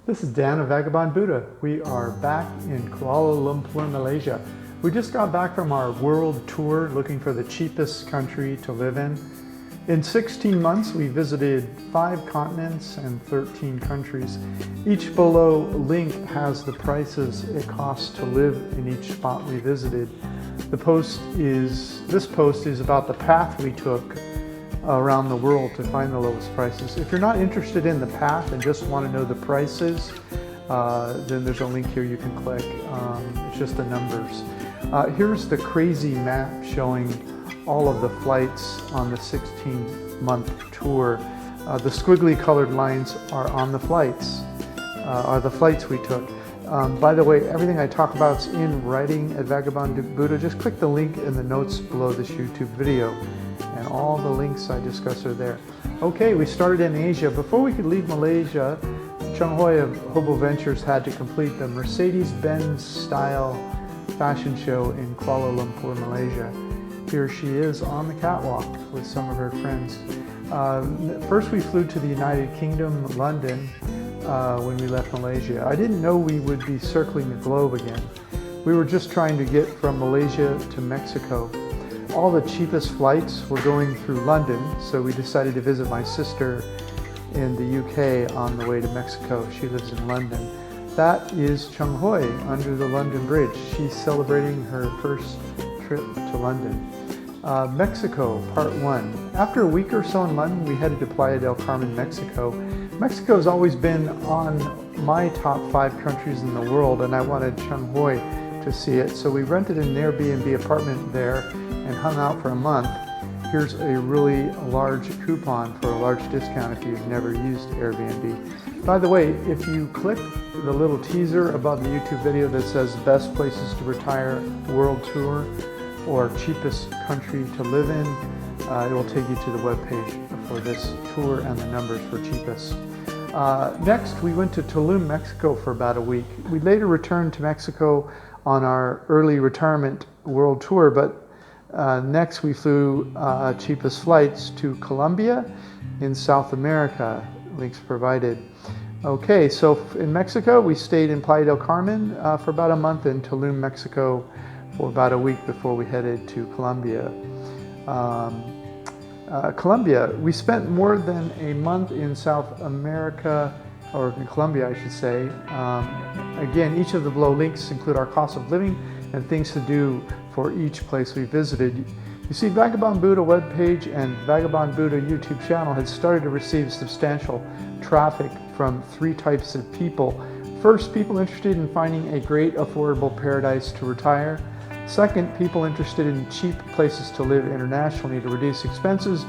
This is Dan of Vagabond Buddha. We are back in Kuala Lumpur, Malaysia. We just got back from our world tour looking for the cheapest country to live in. In 16 months, we visited 5 continents and 13 countries. Each below link has the prices it costs to live in each spot we visited. This post is about the path we took around the world to find the lowest prices. If you're not interested in the path and just want to know the prices, then there's a link here you can click. It's just the numbers. Here's the crazy map showing all of the flights on the 16-month tour. The squiggly colored lines are on the flights, are the flights we took. By the way, everything I talk about is in writing at Vagabond Buddha. Just click the link in the notes below this YouTube video, and all the links I discuss are there. Okay, we started in Asia. Before we could leave Malaysia, Chung Hoi of Hobo Ventures had to complete the Mercedes-Benz style fashion show in Kuala Lumpur, Malaysia. Here she is on the catwalk with some of her friends. First we flew to the United Kingdom, London, when we left Malaysia. I didn't know we would be circling the globe again. We were just trying to get from Malaysia to Mexico. All the cheapest flights were going through London, so we decided to visit my sister in the UK on the way to Mexico. She lives in London. That is Chung Hoi under the London Bridge. She's celebrating her first trip to London. Mexico, part 1. After a week or so in London, we headed to Playa del Carmen, Mexico. Mexico has always been on my top 5 countries in the world, and I wanted Chung Hoi to see it, so we rented an Airbnb apartment there and hung out for a month. Here's a really large coupon for a large discount if you've never used Airbnb. By the way, if you click the little teaser above the YouTube video that says best places to retire world tour or cheapest country to live in, it will take you to the webpage for this tour and the numbers for cheapest. Next, we went to Tulum, Mexico for about a week. We later returned to Mexico on our early retirement world tour, but next we flew cheapest flights to Colombia in South America, links provided. Okay, so in Mexico we stayed in Playa del Carmen for about a month, in Tulum, Mexico for about a week before we headed to Colombia. Colombia, we spent more than a month in South America, or in Colombia I should say. Again, each of the below links include our cost of living and things to do for each place we visited. You see, Vagabond Buddha webpage and Vagabond Buddha YouTube channel had started to receive substantial traffic from 3 types of people. First, people interested in finding a great affordable paradise to retire. Second, people interested in cheap places to live internationally to reduce expenses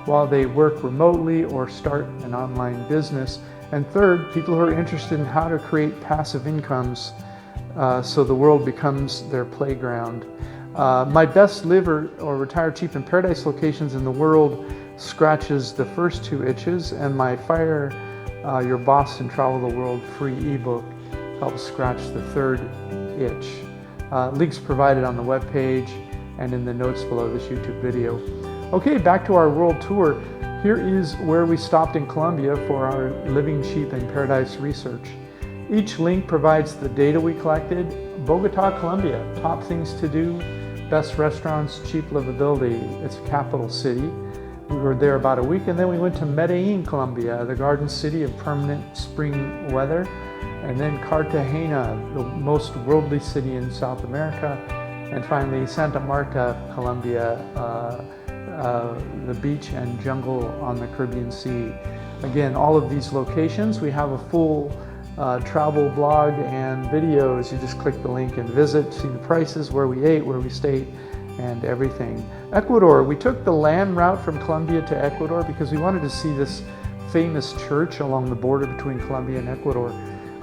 while they work remotely or start an online business. And third, people who are interested in how to create passive incomes so the world becomes their playground. My best live or retire cheap in paradise locations in the world scratches the first 2 itches, and my Fire Your Boss and Travel the World free ebook helps scratch the 3rd itch. Links provided on the webpage and in the notes below this YouTube video. Okay, back to our world tour. Here is where we stopped in Colombia for our Living Cheap in Paradise research. Each link provides the data we collected. Bogota, Colombia, top things to do, best restaurants, cheap livability. It's a capital city. We were there about a week, and then we went to Medellin, Colombia, the garden city of permanent spring weather. And then Cartagena, the most worldly city in South America. And finally, Santa Marta, Colombia, the beach and jungle on the Caribbean Sea. Again, all of these locations, we have a full travel blog and videos. You just click the link and visit, see the prices, where we ate, where we stayed, and everything. Ecuador, we took the land route from Colombia to Ecuador because we wanted to see this famous church along the border between Colombia and Ecuador.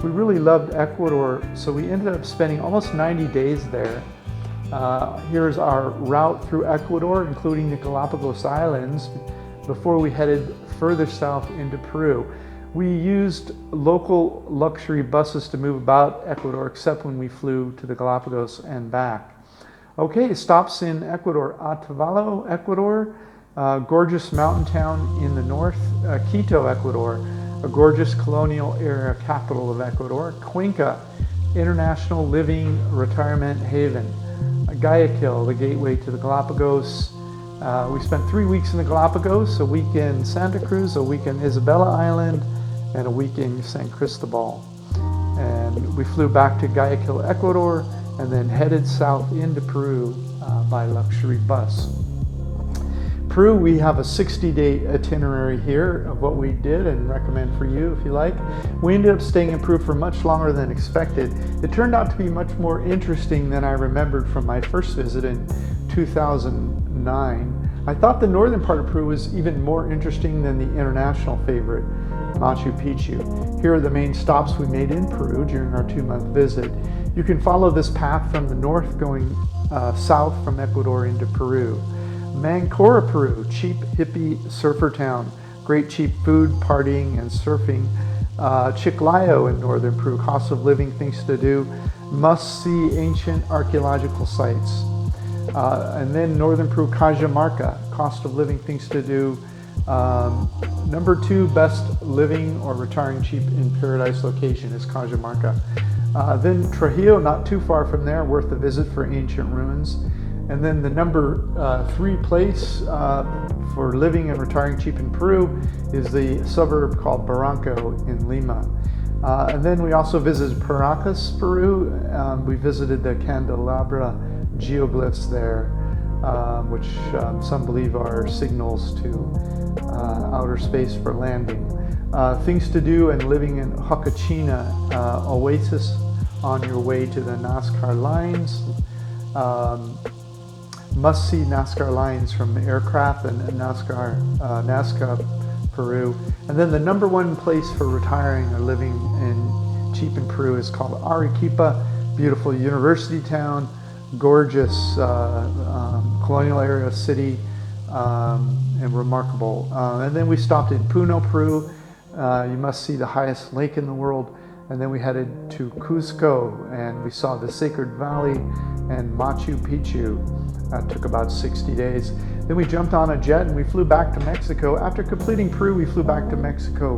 We really loved Ecuador, so we ended up spending almost 90 days there. Here's our route through Ecuador, including the Galapagos Islands, before we headed further south into Peru. We used local luxury buses to move about Ecuador, except when we flew to the Galapagos and back. Okay, stops in Ecuador. Otavalo, Ecuador, gorgeous mountain town in the north. Quito, Ecuador, a gorgeous colonial era capital of Ecuador. Cuenca, international living retirement haven. Guayaquil, the gateway to the Galapagos. We spent 3 weeks in the Galapagos, a week in Santa Cruz, a week in Isabela Island, and a week in San Cristobal. And we flew back to Guayaquil, Ecuador, and then headed south into Peru by luxury bus. Peru, we have a 60-day itinerary here of what we did and recommend for you if you like. We ended up staying in Peru for much longer than expected. It turned out to be much more interesting than I remembered from my first visit in 2009. I thought the northern part of Peru was even more interesting than the international favorite, Machu Picchu. Here are the main stops we made in Peru during our 2-month visit. You can follow this path from the north going south from Ecuador into Peru. Mancora, Peru, cheap hippie surfer town, great cheap food, partying, and surfing. Chiclayo in northern Peru, cost of living, things to do, must-see ancient archaeological sites. And then northern Peru, Cajamarca, cost of living, things to do. Number 2 best living or retiring cheap in paradise location is Cajamarca. Then Trujillo, not too far from there, worth a visit for ancient ruins. And then the number 3 place for living and retiring cheap in Peru is the suburb called Barranco in Lima. And then we also visited Paracas, Peru. We visited the Candelabra geoglyphs there, which some believe are signals to outer space for landing. Things to do and living in Huacachina, oasis on your way to the NASCAR lines. Must-see NASCAR lines from aircraft and Nazca, Peru. And then the number 1 place for retiring or living in cheap in Peru is called Arequipa, beautiful university town, gorgeous colonial era city, and remarkable. And then we stopped in Puno, Peru. You must see the highest lake in the world. And then we headed to Cusco and we saw the Sacred Valley and Machu Picchu. That took about 60 days. Then we jumped on a jet and we flew back to Mexico. After completing Peru, we flew back to Mexico.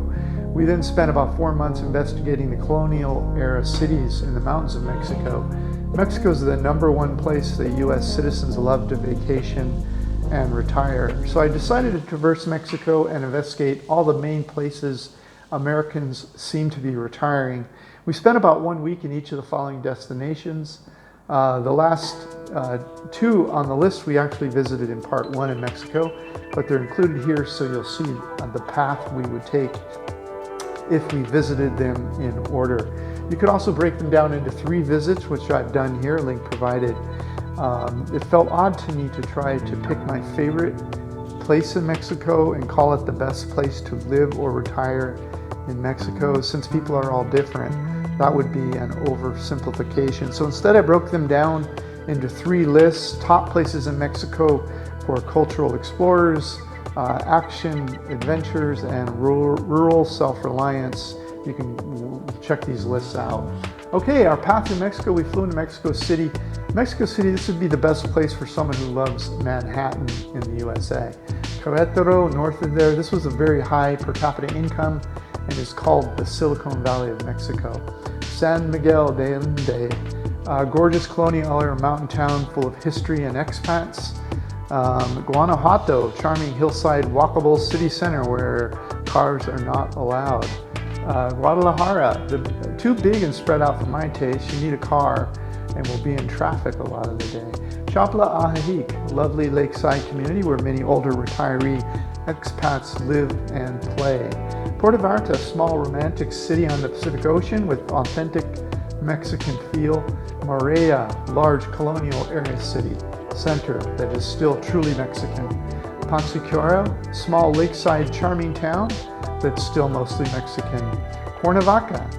We then spent about 4 months investigating the colonial era cities in the mountains of Mexico. Mexico is the number 1 place that U.S. citizens love to vacation and retire. So I decided to traverse Mexico and investigate all the main places Americans seem to be retiring. We spent about 1 week in each of the following destinations. The last 2 on the list we actually visited in part 1 in Mexico, but they're included here so you'll see the path we would take if we visited them in order. You could also break them down into 3 visits, which I've done here, link provided. It felt odd to me to try to pick my favorite place in Mexico and call it the best place to live or retire in Mexico, since people are all different. That would be an oversimplification. So instead I broke them down into 3 lists: top places in Mexico for cultural explorers, action, adventures, and rural self-reliance. You can check these lists out. Okay, our path to Mexico, we flew into Mexico City. Mexico City, this would be the best place for someone who loves Manhattan in the USA. Querétaro, north of there, this was a very high per capita income and is called the Silicon Valley of Mexico. San Miguel de Allende, gorgeous colonial era mountain town full of history and expats. Guanajuato, charming hillside walkable city center where cars are not allowed. Guadalajara, too big and spread out for my taste. You need a car and will be in traffic a lot of the day. Chapala, Ajijic, lovely lakeside community where many older retiree expats live and play. Puerto Vallarta, small romantic city on the Pacific Ocean with authentic Mexican feel. Morelia, large colonial area city center that is still truly Mexican. Pansicuro, small lakeside charming town that's still mostly Mexican. Cuernavaca,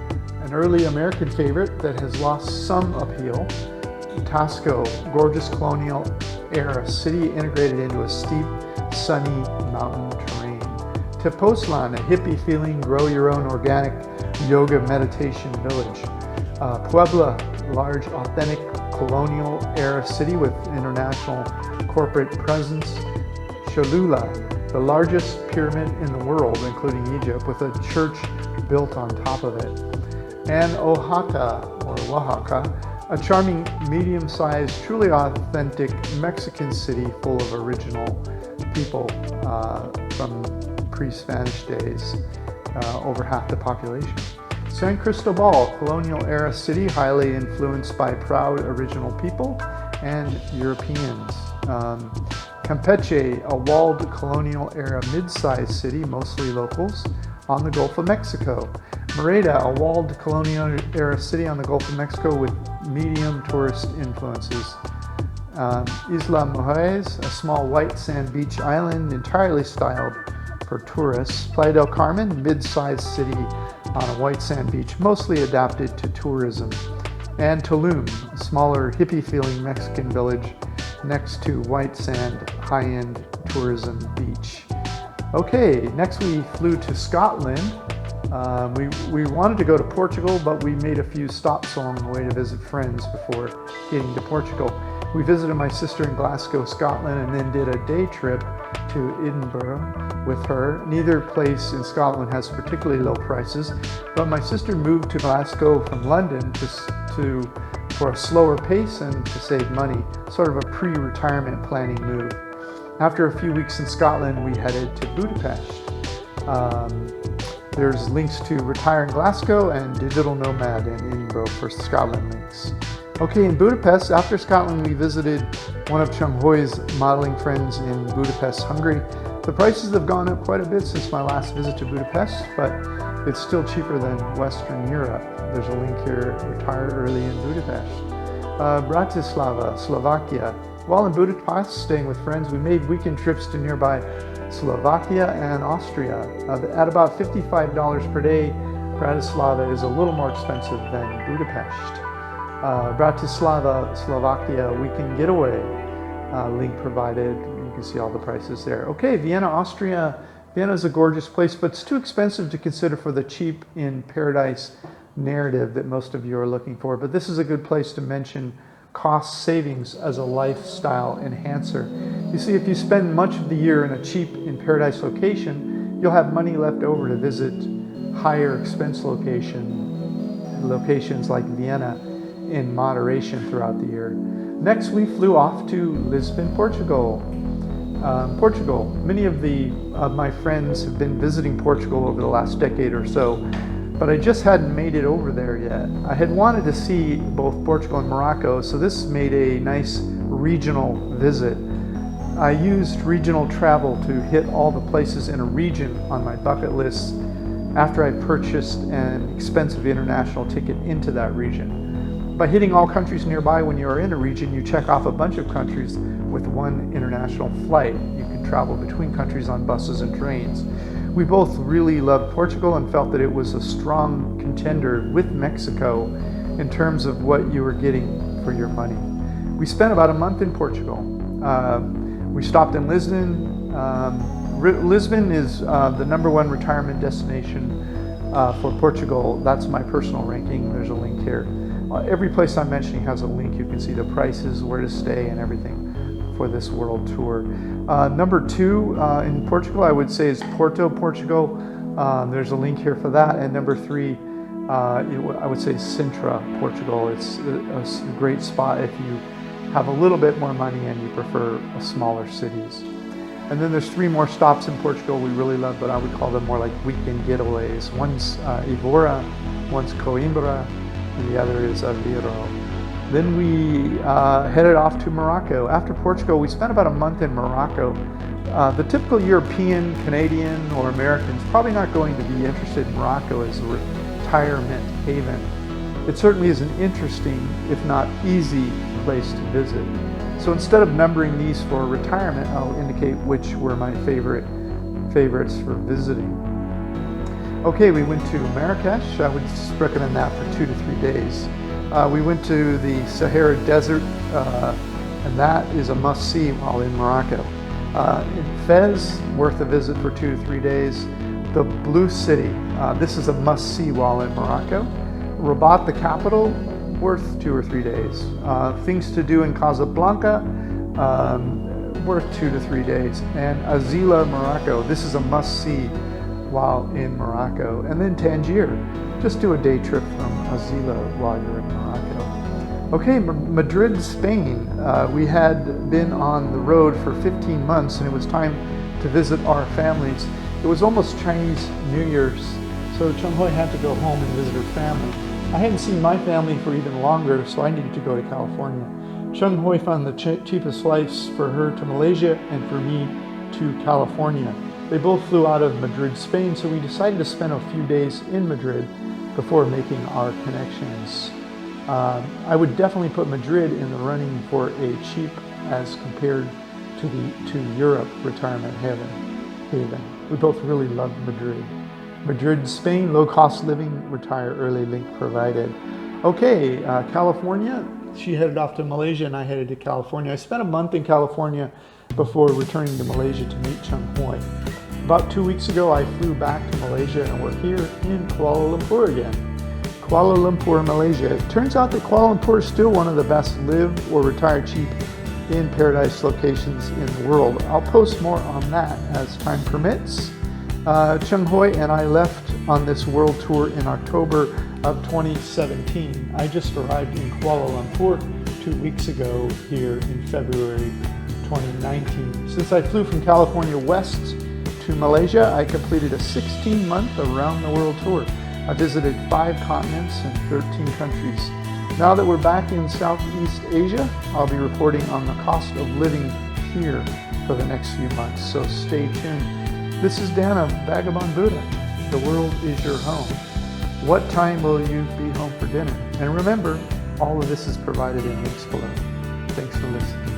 an early American favorite that has lost some appeal. Tasco, gorgeous colonial era city integrated into a steep, sunny mountain terrain. Tepoztlan, a hippie feeling, grow your own organic yoga meditation village. Puebla, large authentic colonial era city with international corporate presence. Cholula, the largest pyramid in the world, including Egypt, with a church built on top of it. And Oaxaca, a charming, medium-sized, truly authentic Mexican city full of original people from pre-Spanish days, over half the population. San Cristobal, colonial-era city, highly influenced by proud original people and Europeans. Campeche, a walled colonial-era mid-sized city, mostly locals, on the Gulf of Mexico. Merida, a walled colonial-era city on the Gulf of Mexico with medium tourist influences. Isla Mujeres, a small white sand beach island entirely styled for tourists. Playa del Carmen, mid-sized city on a white sand beach, mostly adapted to tourism. And Tulum, a smaller hippie-feeling Mexican village next to white sand, high-end tourism beach. Okay, next we flew to Scotland. We wanted to go to Portugal, but we made a few stops along the way to visit friends before getting to Portugal. We visited my sister in Glasgow, Scotland, and then did a day trip to Edinburgh with her. Neither place in Scotland has particularly low prices, but my sister moved to Glasgow from London for a slower pace and to save money, sort of a pre-retirement planning move. After a few weeks in Scotland, we headed to Budapest. There's links to Retire in Glasgow and Digital Nomad in Edinburgh for Scotland links. Okay, in Budapest, after Scotland, we visited one of Chung Hoi's modeling friends in Budapest, Hungary. The prices have gone up quite a bit since my last visit to Budapest, but it's still cheaper than Western Europe. There's a link here, Retire Early in Budapest. Bratislava, Slovakia. While in Budapest, staying with friends, we made weekend trips to nearby Slovakia and Austria. At about $55 per day, Bratislava is a little more expensive than Budapest. Bratislava, Slovakia, weekend getaway, link provided. You can see all the prices there. Okay, Vienna, Austria. Vienna is a gorgeous place, but it's too expensive to consider for the cheap in paradise narrative that most of you are looking for. But this is a good place to mention cost savings as a lifestyle enhancer. You see, if you spend much of the year in a cheap in paradise location, you'll have money left over to visit higher expense locations like Vienna in moderation throughout the year. Next, we flew off to Lisbon, Portugal. Many of my friends have been visiting Portugal over the last decade or so, but I just hadn't made it over there yet. I had wanted to see both Portugal and Morocco, so this made a nice regional visit. I used regional travel to hit all the places in a region on my bucket list after I purchased an expensive international ticket into that region. By hitting all countries nearby when you are in a region, you check off a bunch of countries with one international flight. You can travel between countries on buses and trains. We both really loved Portugal and felt that it was a strong contender with Mexico in terms of what you were getting for your money. We spent about a month in Portugal. We stopped in Lisbon. Lisbon is the #1 retirement destination for Portugal. That's my personal ranking. There's a link here. Every place I'm mentioning has a link. You can see the prices, where to stay, and everything for this world tour. Number 2 in Portugal, I would say, is Porto, Portugal. There's a link here for that. And number 3, I would say Sintra, Portugal. It's a great spot if you have a little bit more money and you prefer smaller cities. And then there's 3 more stops in Portugal we really love, but I would call them more like weekend getaways. One's Évora, one's Coimbra, and the other is Aveiro. Then we headed off to Morocco. After Portugal, we spent about a month in Morocco. The typical European, Canadian, or American's probably not going to be interested in Morocco as a retirement haven. It certainly is an interesting, if not easy, place to visit. So instead of numbering these for retirement, I'll indicate which were my favorites for visiting. Okay, we went to Marrakesh. I would recommend that for 2 to 3 days. We went to the Sahara Desert, and that is a must-see while in Morocco. In Fez, worth a visit for 2 to 3 days. The Blue City, this is a must-see while in Morocco. Rabat, the capital, worth 2 or 3 days. Things to do in Casablanca, worth 2 to 3 days. And Azila, Morocco. This is a must-see while in Morocco. And then Tangier. Just do a day trip from Azila while you're in Morocco. Okay, Madrid, Spain. We had been on the road for 15 months and it was time to visit our families. It was almost Chinese New Year's, so Chung Hui had to go home and visit her family. I hadn't seen my family for even longer, so I needed to go to California. Chung Hui found the cheapest flights for her to Malaysia and for me to California. They both flew out of Madrid, Spain, so we decided to spend a few days in Madrid before making our connections. I would definitely put Madrid in the running for a cheap as compared to Europe retirement haven. We both really loved Madrid. Madrid, Spain, low-cost living, retire early, link provided. Okay, California. She headed off to Malaysia and I headed to California. I spent a month in California before returning to Malaysia to meet Chung Hui. About 2 weeks ago, I flew back to Malaysia and we're here in Kuala Lumpur again. Kuala Lumpur, Malaysia. It turns out that Kuala Lumpur is still one of the best live or retire cheap in paradise locations in the world. I'll post more on that as time permits. Chung Hui and I left on this world tour in October of 2017. I just arrived in Kuala Lumpur 2 weeks ago here in February 2019. Since I flew from California west to Malaysia, I completed a 16-month around the world tour. I visited 5 continents and 13 countries. Now that we're back in Southeast Asia, I'll be reporting on the cost of living here for the next few months, so stay tuned. This is Dan of Vagabond Buddha. The world is your home. What time will you be home for dinner? And remember, all of this is provided in links below. Thanks for listening.